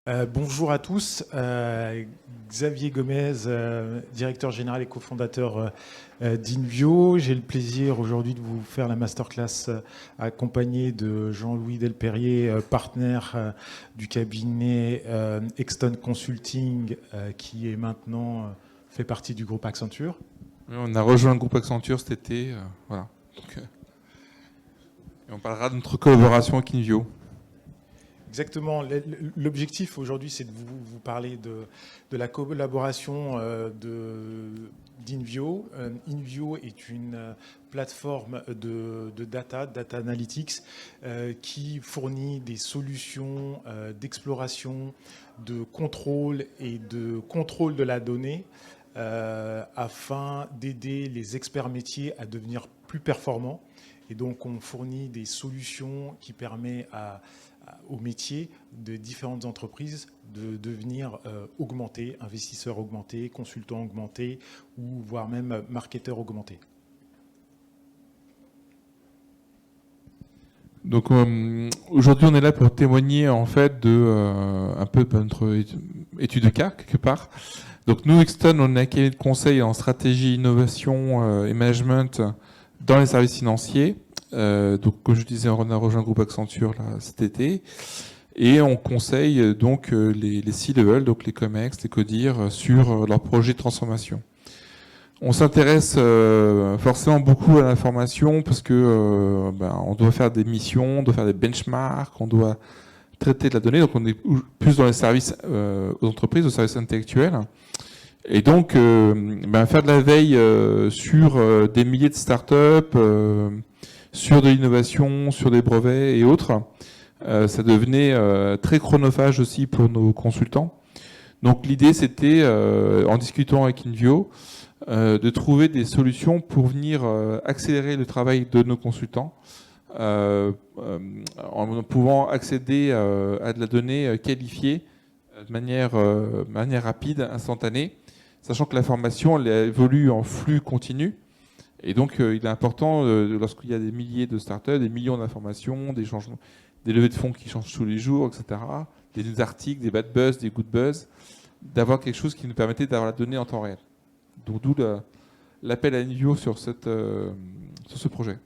Bonjour à tous. Xavier Gomez, directeur général et cofondateur d'Invio. J'ai le plaisir aujourd'hui de vous faire la masterclass accompagné de Jean-Louis Delperrier, partenaire du cabinet Exton Consulting, qui est maintenant fait partie du groupe Accenture. Oui, on a rejoint le groupe Accenture cet été. Voilà. Donc, et on parlera de notre collaboration avec Invio. Exactement. L'objectif aujourd'hui, c'est de vous parler de la collaboration d'Invio. Invio est une plateforme de data analytics, qui fournit des solutions d'exploration, de contrôle et de contrôle de la donnée afin d'aider les experts métiers à devenir plus performants. Et donc, on fournit des solutions qui permettent aux métiers de différentes entreprises de devenir augmentés, investisseurs augmentés, consultants augmentés ou voire même marketeurs augmentés. Donc aujourd'hui, on est là pour témoigner en fait de un peu de notre étude de cas quelque part. Donc nous, Exton, on est un cabinet de conseil en stratégie, innovation et management dans les services financiers. Donc comme je disais, on a rejoint le groupe Accenture là, cet été. Et on conseille donc les C-level, donc les COMEX, les CODIR, sur leurs projets de transformation. On s'intéresse forcément beaucoup à l'information parce que on doit faire des missions, on doit faire des benchmarks, on doit traiter de la donnée. Donc on est plus dans les services aux entreprises, aux services intellectuels. Et donc faire de la veille sur des milliers de startups, sur de l'innovation, sur des brevets et autres, ça devenait très chronophage aussi pour nos consultants. Donc l'idée c'était, en discutant avec Invio, de trouver des solutions pour venir accélérer le travail de nos consultants, en pouvant accéder à de la donnée qualifiée de manière rapide, instantanée, sachant que l'information elle évolue en flux continu. Et donc il est important, lorsqu'il y a des milliers de startups, des millions d'informations, des changements, des levées de fonds qui changent tous les jours, etc., des articles, des bad buzz, des good buzz, d'avoir quelque chose qui nous permettait d'avoir la donnée en temps réel. Donc d'où l'appel à Invio sur ce projet.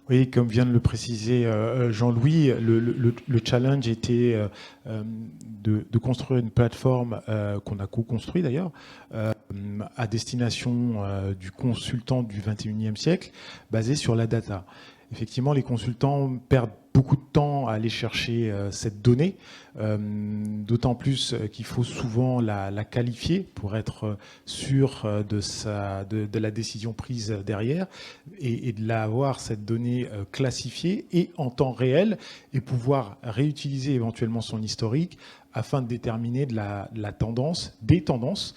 Oui, comme vient de le préciser Jean-Louis, le challenge était de construire une plateforme qu'on a co-construit d'ailleurs, à destination du consultant du 21e siècle, basée sur la data. Effectivement, les consultants perdent beaucoup de temps à aller chercher cette donnée, d'autant plus qu'il faut souvent la qualifier pour être sûr de la décision prise derrière et de l'avoir, cette donnée classifiée et en temps réel et pouvoir réutiliser éventuellement son historique afin de déterminer la tendance, des tendances,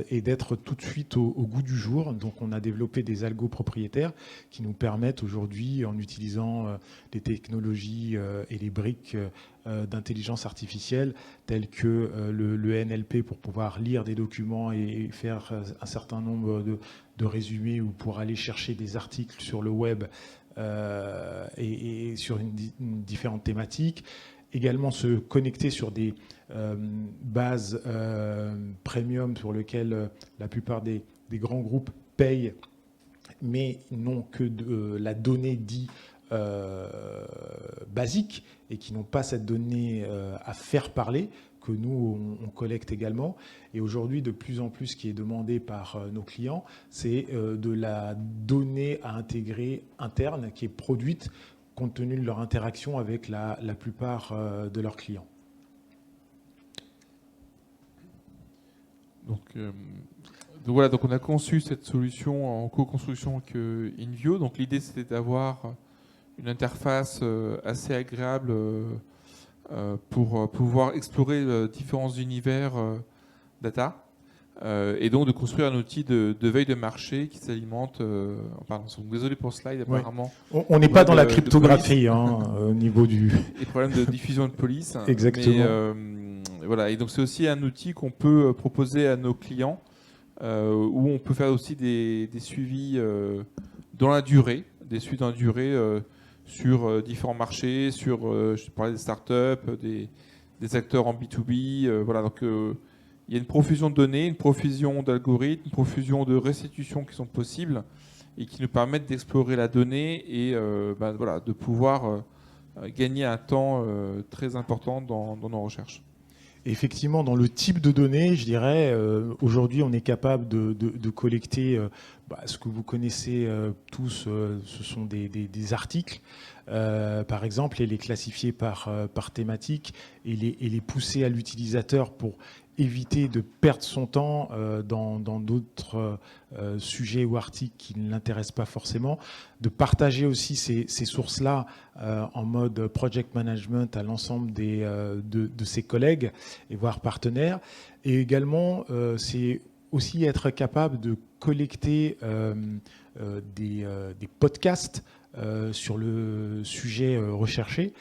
et d'être tout de suite au goût du jour. Donc on a développé des algos propriétaires qui nous permettent aujourd'hui, en utilisant les technologies et les briques d'intelligence artificielle telles que le NLP pour pouvoir lire des documents et faire un certain nombre de résumés ou pour aller chercher des articles sur le web et sur différentes thématiques. Également se connecter sur des bases premium sur lesquelles la plupart des grands groupes payent, mais n'ont que de la donnée dite basique et qui n'ont pas cette donnée à faire parler que nous, on collecte également. Et aujourd'hui, de plus en plus, ce qui est demandé par nos clients, c'est de la donnée à intégrer interne qui est produite compte tenu de leur interaction avec la plupart de leurs clients. Donc voilà, donc on a conçu cette solution en co-construction avec Invio. Donc l'idée c'était d'avoir une interface assez agréable pour pouvoir explorer différents univers data. Et donc de construire un outil de veille de marché qui s'alimente. Pardon, désolé pour ce slide, apparemment. Oui. On n'est pas dans la cryptographie au niveau du. Les problèmes de diffusion de police. Exactement. Mais, voilà. Et donc c'est aussi un outil qu'on peut proposer à nos clients, où on peut faire aussi des suivis dans la durée, sur différents marchés, je parlais des startups, des acteurs en B2B. Voilà, donc il y a une profusion de données, une profusion d'algorithmes, une profusion de restitutions qui sont possibles et qui nous permettent d'explorer la donnée et voilà, de pouvoir gagner un temps très important dans nos recherches. Effectivement, dans le type de données, je dirais, aujourd'hui, on est capable de collecter ce que vous connaissez tous, ce sont des articles, par exemple, et les classifier par thématique et les pousser à l'utilisateur pour éviter de perdre son temps dans d'autres sujets ou articles qui ne l'intéressent pas forcément, de partager aussi ces sources-là en mode project management à l'ensemble de ses collègues et voire partenaires. Et également, c'est aussi être capable de collecter des podcasts sur le sujet recherché.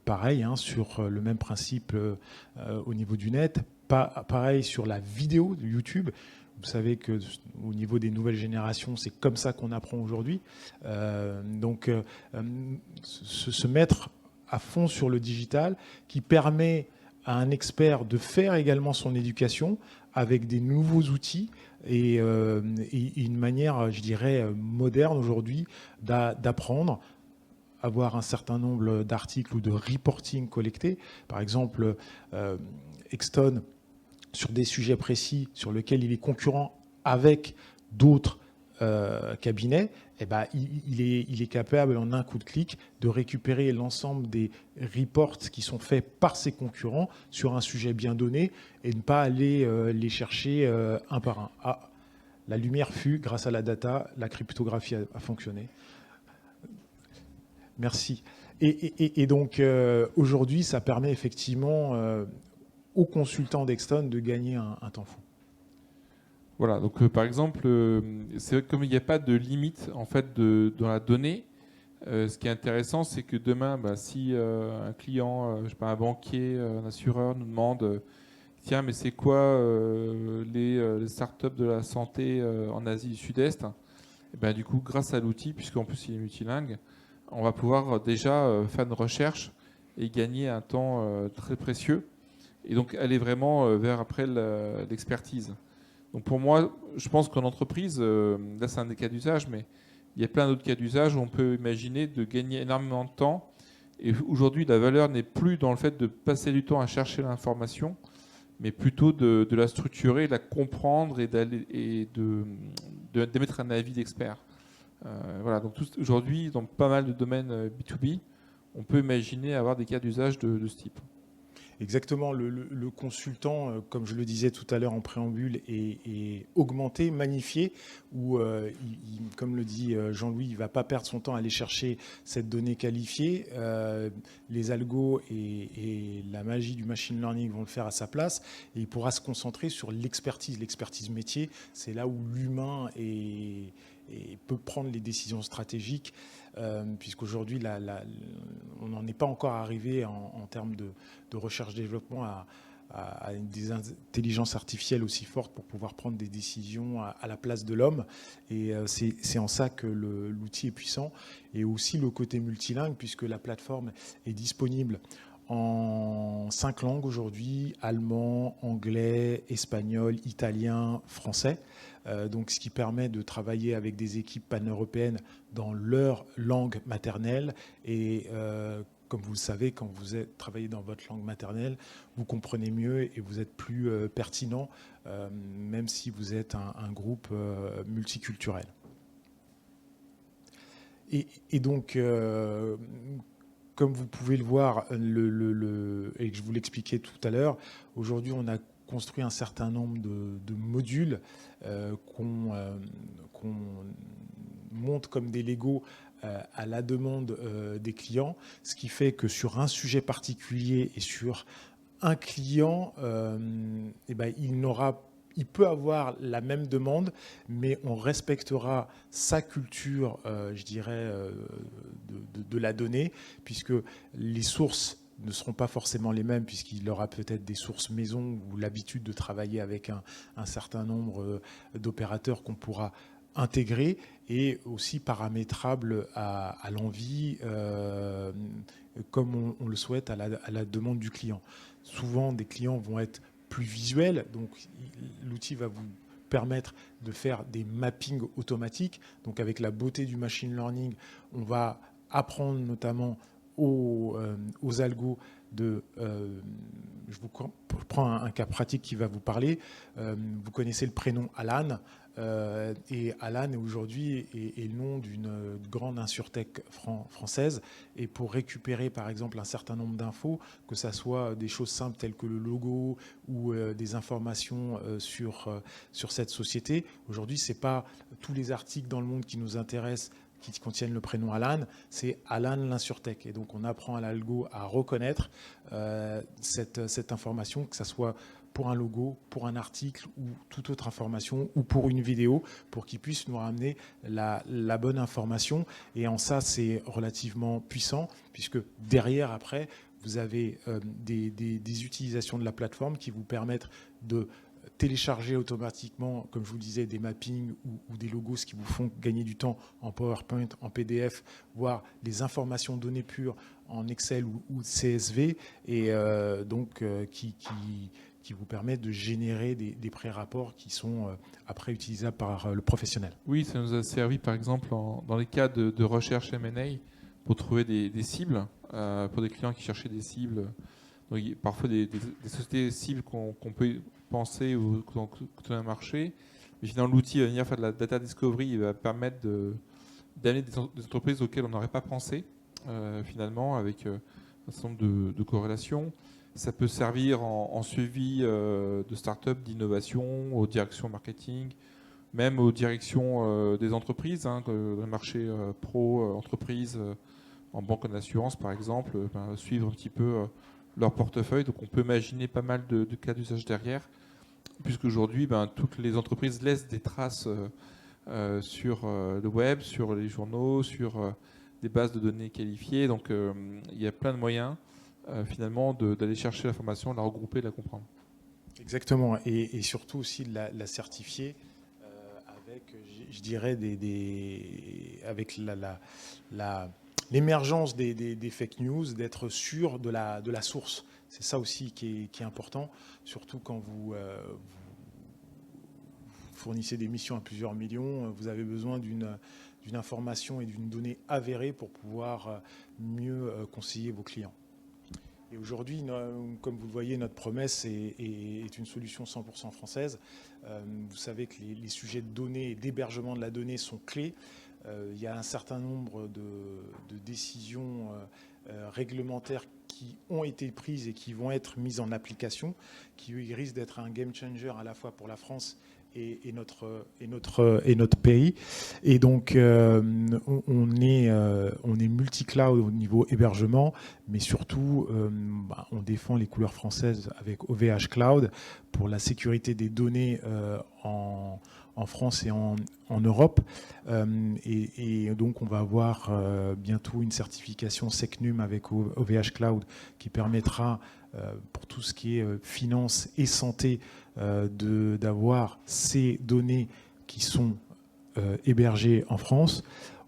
Pareil, sur le même principe au niveau du net. Pareil sur la vidéo de YouTube. Vous savez qu'au niveau des nouvelles générations, c'est comme ça qu'on apprend aujourd'hui. Donc, se mettre à fond sur le digital qui permet à un expert de faire également son éducation avec des nouveaux outils et une manière, je dirais, moderne aujourd'hui d'apprendre, avoir un certain nombre d'articles ou de reporting collectés. Par exemple, Exton, sur des sujets précis sur lesquels il est concurrent avec d'autres cabinets, il est capable en un coup de clic de récupérer l'ensemble des reports qui sont faits par ses concurrents sur un sujet bien donné et ne pas aller les chercher un par un. Ah, la lumière fut, grâce à la data, la cryptographie a fonctionné. Merci. Et donc aujourd'hui, ça permet effectivement aux consultants d'Exton de gagner un temps fou. Voilà, donc par exemple, c'est vrai que comme il n'y a pas de limite en fait dans la donnée, ce qui est intéressant, c'est que demain, si un client, je sais pas, un banquier, un assureur nous demande, tiens, mais c'est quoi les startups de la santé en Asie du Sud-Est, et ben, du coup, grâce à l'outil, puisqu'en plus il est multilingue, on va pouvoir déjà faire une recherche et gagner un temps très précieux, et donc aller vraiment vers après l'expertise. Donc pour moi, je pense qu'en entreprise, là c'est un des cas d'usage, mais il y a plein d'autres cas d'usage où on peut imaginer de gagner énormément de temps. Et aujourd'hui, la valeur n'est plus dans le fait de passer du temps à chercher l'information, mais plutôt de la structurer, de la comprendre et d'émettre un avis d'expert. Voilà, donc aujourd'hui, dans pas mal de domaines B2B, on peut imaginer avoir des cas d'usage de ce type. Exactement, le consultant, comme je le disais tout à l'heure en préambule, est augmenté, magnifié, où, comme le dit Jean-Louis, il ne va pas perdre son temps à aller chercher cette donnée qualifiée. Les algos et la magie du machine learning vont le faire à sa place, et il pourra se concentrer sur l'expertise métier. C'est là où l'humain peut prendre les décisions stratégiques, puisqu'aujourd'hui, on n'en est pas encore arrivé en termes de recherche-développement à des intelligences artificielles aussi fortes pour pouvoir prendre des décisions à la place de l'homme. Et c'est en ça que l'outil est puissant. Et aussi le côté multilingue, puisque la plateforme est disponible en 5 langues aujourd'hui: allemand, anglais, espagnol, italien, français. Donc, ce qui permet de travailler avec des équipes pan-européennes dans leur langue maternelle. Et comme vous le savez, quand vous travaillez dans votre langue maternelle, vous comprenez mieux et vous êtes plus pertinent, même si vous êtes un groupe multiculturel. Et donc, comme vous pouvez le voir, et que je vous l'expliquais tout à l'heure, aujourd'hui, on a construit un certain nombre de modules qu'on monte comme des Lego à la demande des clients, ce qui fait que sur un sujet particulier et sur un client, il peut avoir la même demande, mais on respectera sa culture, je dirais, de la donnée, puisque les sources ne seront pas forcément les mêmes, puisqu'il aura peut-être des sources maison ou l'habitude de travailler avec un certain nombre d'opérateurs qu'on pourra intégrer et aussi paramétrable à l'envie comme on le souhaite à la demande du client. Souvent, des clients vont être plus visuels, donc l'outil va vous permettre de faire des mappings automatiques. Donc avec la beauté du machine learning, on va apprendre notamment aux algos de... je vous prends un cas pratique qui va vous parler. Vous connaissez le prénom Alan. Et Alan aujourd'hui est le nom d'une grande insurtech française. Et pour récupérer par exemple un certain nombre d'infos, que ce soit des choses simples telles que le logo ou des informations sur cette société, aujourd'hui ce n'est pas tous les articles dans le monde qui nous intéressent qui contiennent le prénom Alan, c'est Alan l'Insurtech. Et donc on apprend à l'algo à reconnaître cette information, que ce soit pour un logo, pour un article ou toute autre information, ou pour une vidéo, pour qu'il puisse nous ramener la bonne information. Et en ça, c'est relativement puissant, puisque derrière, après, vous avez des utilisations de la plateforme qui vous permettent de télécharger automatiquement, comme je vous le disais, des mappings ou des logos, ce qui vous font gagner du temps en PowerPoint, en PDF, voire les informations données pures en Excel ou CSV, et donc qui vous permet de générer des pré-rapports qui sont après utilisables par le professionnel. Oui, ça nous a servi par exemple dans les cas de recherche M&A pour trouver des cibles, pour des clients qui cherchaient des cibles. Donc, parfois des sociétés cibles qu'on peut penser ou qu'on a un marché. Mais finalement, l'outil va venir faire de la data discovery et va permettre d'amener des entreprises auxquelles on n'aurait pas pensé, finalement, avec un certain nombre de corrélations. Ça peut servir en suivi de start-up, d'innovation, aux directions marketing, même aux directions des entreprises, dans le marché pro, entreprise, en banque en assurance par exemple, suivre un petit peu leur portefeuille. Donc on peut imaginer pas mal de cas d'usage derrière, puisqu'aujourd'hui, toutes les entreprises laissent des traces sur le web, sur les journaux, sur des bases de données qualifiées. Donc il y a plein de moyens finalement d'aller chercher l'information, la regrouper, la comprendre. Exactement, et surtout aussi de la certifier avec, je dirais, avec l'émergence des fake news, d'être sûr de la source. C'est ça aussi qui est important, surtout quand vous fournissez des missions à plusieurs millions, vous avez besoin d'une information et d'une donnée avérée pour pouvoir mieux conseiller vos clients. Et aujourd'hui, comme vous le voyez, notre promesse est une solution 100% française. Vous savez que les sujets de données et d'hébergement de la donnée sont clés. Il y a un certain nombre de décisions réglementaires qui ont été prises et qui vont être mises en application, qui risquent d'être un game changer à la fois pour la France et notre pays. Et donc, on est multi-cloud au niveau hébergement, mais surtout, on défend les couleurs françaises avec OVH Cloud pour la sécurité des données en France et en Europe. Et donc, on va avoir bientôt une certification SecNum avec OVH Cloud qui permettra, pour tout ce qui est finance et santé, d'avoir ces données qui sont hébergées en France.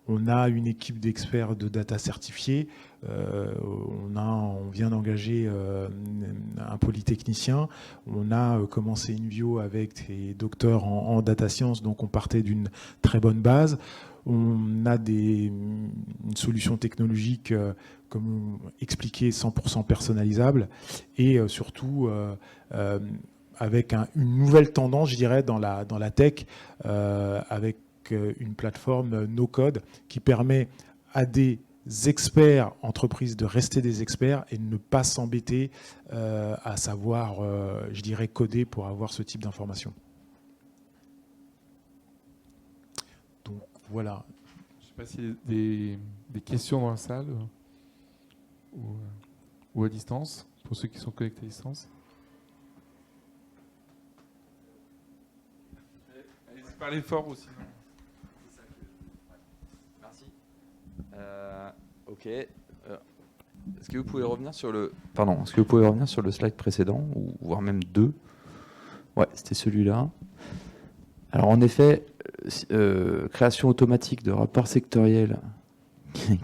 On a une équipe d'experts de data certifiés. On vient d'engager un polytechnicien. On a commencé InVio avec des docteurs en data science, donc on partait d'une très bonne base. On a une solution technologique, comme expliqué, 100% personnalisable, et surtout avec une nouvelle tendance, je dirais, dans la tech, avec une plateforme no-code qui permet à des experts entreprises de rester des experts et de ne pas s'embêter à savoir, je dirais, coder pour avoir ce type d'information. Donc voilà. Je ne sais pas s'il y a des questions dans la salle ou à distance, pour ceux qui sont connectés à distance. Allez, parlez fort aussi. Merci. Ok. Est-ce que vous pouvez revenir sur le slide précédent, ou voire même deux? Ouais, c'était celui-là. Alors en effet, création automatique de rapports sectoriels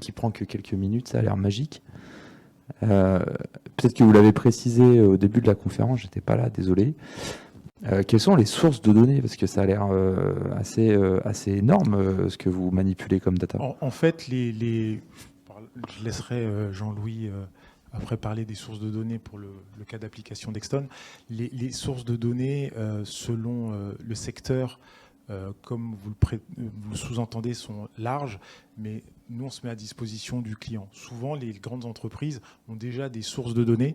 qui prend que quelques minutes, ça a l'air magique. Peut-être que vous l'avez précisé au début de la conférence, j'étais pas là, désolé. Quelles sont les sources de données? Parce que ça a l'air assez énorme ce que vous manipulez comme data. En fait, je laisserai Jean-Louis après parler des sources de données pour le cas d'application d'Exton. Les sources de données, selon le secteur, comme vous le sous-entendez, sont larges, mais nous, on se met à disposition du client. Souvent, les grandes entreprises ont déjà des sources de données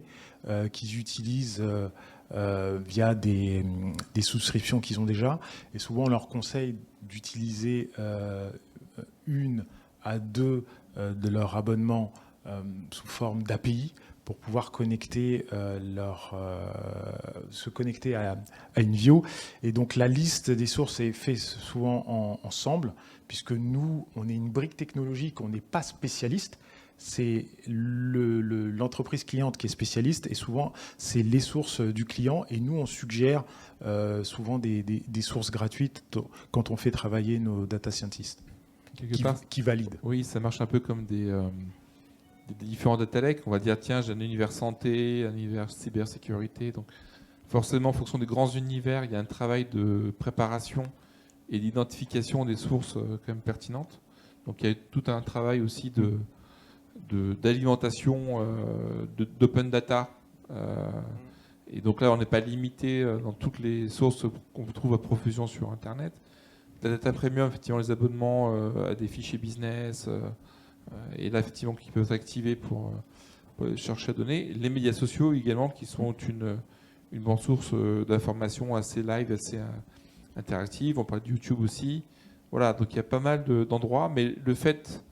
qu'ils utilisent via des souscriptions qu'ils ont déjà. Et souvent, on leur conseille d'utiliser une à deux de leur abonnement sous forme d'API pour pouvoir se connecter à InVio. Et donc la liste des sources est faite souvent ensemble, puisque nous, on est une brique technologique, on n'est pas spécialiste. C'est l'entreprise cliente qui est spécialiste, et souvent, c'est les sources du client. Et nous, on suggère souvent des sources gratuites quand on fait travailler nos data scientists qui valident. Oui, ça marche un peu comme des différents data lakes. On va dire, tiens, j'ai un univers santé, un univers cybersécurité. Donc, forcément, en fonction des grands univers, il y a un travail de préparation et d'identification des sources quand même pertinentes. Donc, il y a tout un travail aussi d'alimentation d'open data. Et donc là, on n'est pas limité dans toutes les sources qu'on trouve à profusion sur Internet. La data premium, effectivement, les abonnements à des fichiers business, et là, effectivement, qui peuvent être activés pour chercher à donner. Les médias sociaux également, qui sont une bonne source d'informations assez live, assez interactive. On parle de YouTube aussi. Voilà, donc il y a pas mal d'endroits, mais le fait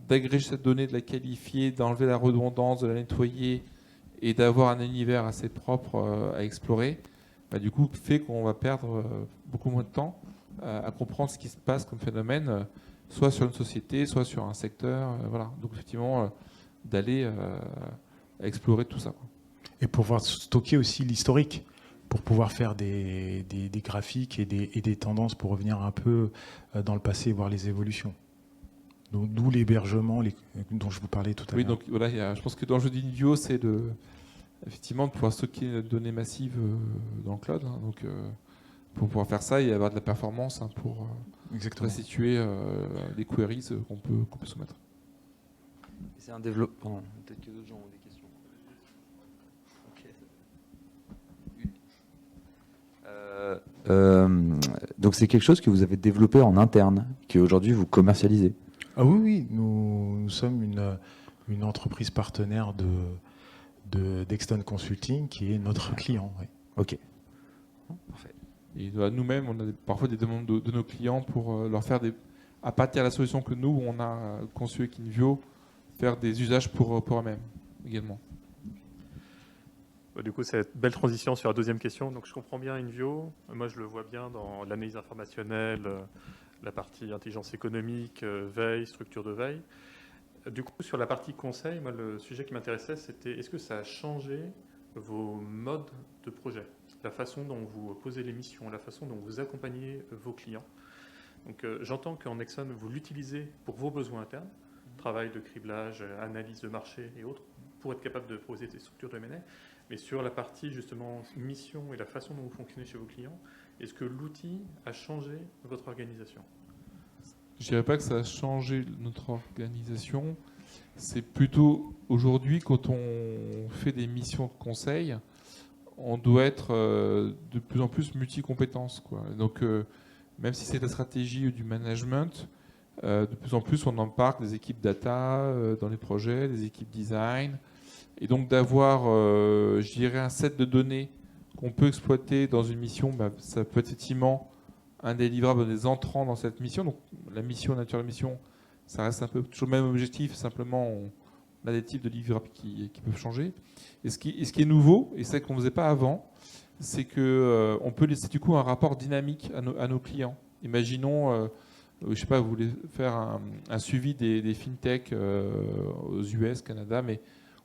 d'agréger cette donnée, de la qualifier, d'enlever la redondance, de la nettoyer et d'avoir un univers assez propre à explorer, bah, du coup, fait qu'on va perdre beaucoup moins de temps à comprendre ce qui se passe comme phénomène, soit sur une société, soit sur un secteur. Voilà. Donc effectivement, d'aller explorer tout ça, quoi. Et pouvoir stocker aussi l'historique, pour pouvoir faire des graphiques et des tendances pour revenir un peu dans le passé, voir les évolutions. Donc, d'où l'hébergement dont je vous parlais tout à l'heure. Oui, donc voilà, je pense que dans le jeu d'InVio, c'est effectivement de pouvoir stocker des données massives dans le cloud. Hein. Donc, pour pouvoir faire ça et avoir de la performance pour restituer les queries qu'on peut soumettre. C'est un développement. Peut-être que d'autres gens ont des questions. Donc c'est quelque chose que vous avez développé en interne, qu'aujourd'hui vous commercialisez. Ah oui, nous sommes une entreprise partenaire d'Exton Consulting qui est notre client. Oui. Ok. Parfait. Et nous-mêmes, on a parfois des demandes de nos clients pour leur faire à partir de la solution que nous, on a conçue avec InVio, faire des usages pour eux-mêmes également. Du coup, c'est une belle transition sur la deuxième question. Donc, je comprends bien InVio. Moi, je le vois bien dans l'analyse informationnelle, la partie intelligence économique, veille, structure de veille. Du coup, sur la partie conseil, moi, le sujet qui m'intéressait, c'était est-ce que ça a changé vos modes de projet, la façon dont vous posez les missions, la façon dont vous accompagnez vos clients. Donc, j'entends qu'en Exxon, vous l'utilisez pour vos besoins internes, travail de criblage, analyse de marché et autres, pour être capable de poser des structures de M&A. Mais sur la partie justement mission et la façon dont vous fonctionnez chez vos clients, est-ce que l'outil a changé votre organisation? Je ne dirais pas que ça a changé notre organisation. C'est plutôt aujourd'hui, quand on fait des missions de conseil, on doit être de plus en plus multi-compétences, quoi. Donc, même si c'est de la stratégie ou du management, de plus en plus on embarque des équipes data dans les projets, des équipes design. Et donc d'avoir, je dirais, un set de données qu'on peut exploiter dans une mission, bah, ça peut être effectivement un des livrables, des entrants dans cette mission. Donc la mission, la nature de la mission, ça reste un peu toujours le même objectif, simplement on a des types de livrables qui peuvent changer. Et ce qui est nouveau, et c'est qu'on ne faisait pas avant, c'est qu'on peut laisser du coup un rapport dynamique à nos clients. Imaginons, je ne sais pas, vous voulez faire un suivi des fintech aux US, Canada,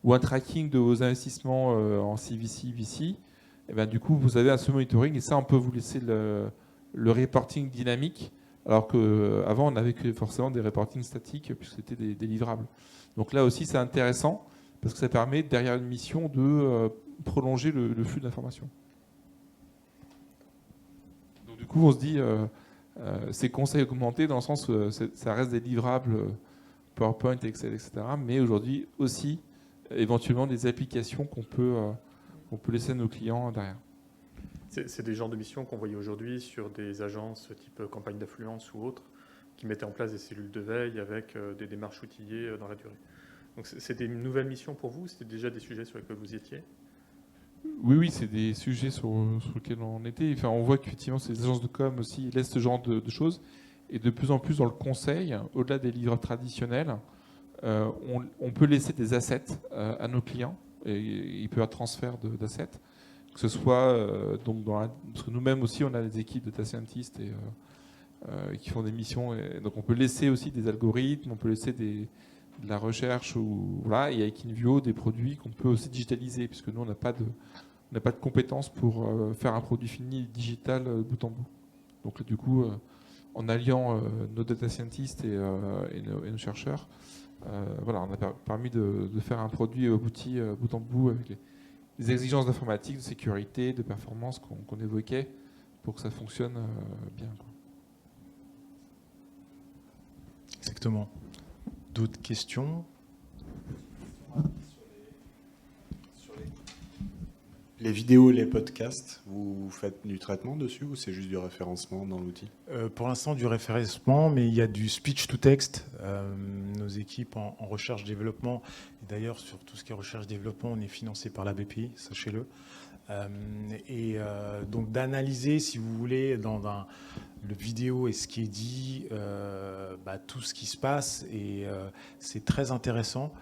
ou un tracking de vos investissements en CVC, VC, et bien, du coup, vous avez un ce monitoring et ça, on peut vous laisser le reporting dynamique, alors qu'avant, on n'avait que forcément des reportings statiques puisque c'était des livrables. Donc là aussi, c'est intéressant parce que ça permet, derrière une mission, de prolonger le flux d'informations. Donc du coup, on se dit, ces conseils augmentés, dans le sens où ça reste des livrables PowerPoint, Excel, etc., mais aujourd'hui aussi, éventuellement, des applications qu'on peut laisser à nos clients derrière. C'est des genres de missions qu'on voyait aujourd'hui sur des agences type campagne d'affluence ou autres, qui mettaient en place des cellules de veille avec des démarches outillées dans la durée. Donc c'était une nouvelle mission pour vous? C'était déjà des sujets sur lesquels vous étiez? Oui, c'est des sujets sur lesquels on était. Enfin, on voit qu'effectivement, ces agences de com aussi laissent ce genre de choses. Et de plus en plus dans le conseil, au-delà des livres traditionnels, on peut laisser des assets à nos clients. Et il peut y avoir transfert d'assets. Que ce soit donc parce que nous-mêmes aussi, on a des équipes de data scientists qui font des missions. Et donc on peut laisser aussi des algorithmes, on peut laisser de la recherche, voilà, et avec InVio des produits qu'on peut aussi digitaliser, puisque nous on n'a pas de compétences pour faire un produit fini digital bout en bout. Donc là, du coup, en alliant nos data scientists et nos chercheurs, voilà, on a permis de faire un produit abouti bout en bout avec les exigences d'informatique, de sécurité, de performance qu'on évoquait pour que ça fonctionne bien, quoi. Exactement. D'autres questions? Sur les vidéos et les podcasts, vous faites du traitement dessus ou c'est juste du référencement dans l'outil? Pour l'instant, du référencement, mais il y a du speech-to-text. Nos équipes en recherche-développement, et d'ailleurs, sur tout ce qui est recherche-développement, on est financé par la BPI, sachez-le. Donc d'analyser, si vous voulez, dans le vidéo et ce qui est dit, tout ce qui se passe, et c'est très intéressant.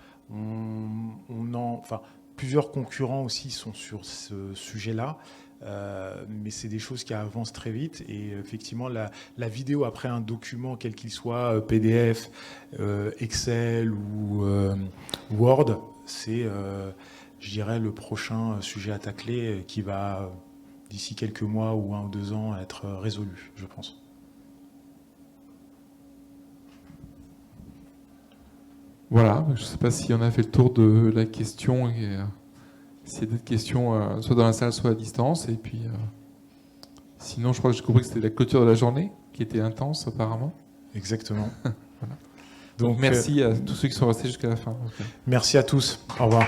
Plusieurs concurrents aussi sont sur ce sujet-là, mais c'est des choses qui avancent très vite, et effectivement la vidéo après un document, quel qu'il soit, PDF, Excel ou Word, c'est je dirais le prochain sujet à tacler qui va, d'ici quelques mois ou 1 ou 2 ans, être résolu, je pense. Voilà, je ne sais pas si on a fait le tour de la question, et s'il y a d'autres questions, soit dans la salle, soit à distance. Et puis, sinon, je crois que j'ai compris que c'était la clôture de la journée, qui était intense apparemment. Exactement. Voilà. Donc merci à tous ceux qui sont restés jusqu'à la fin. Merci à tous. Au revoir.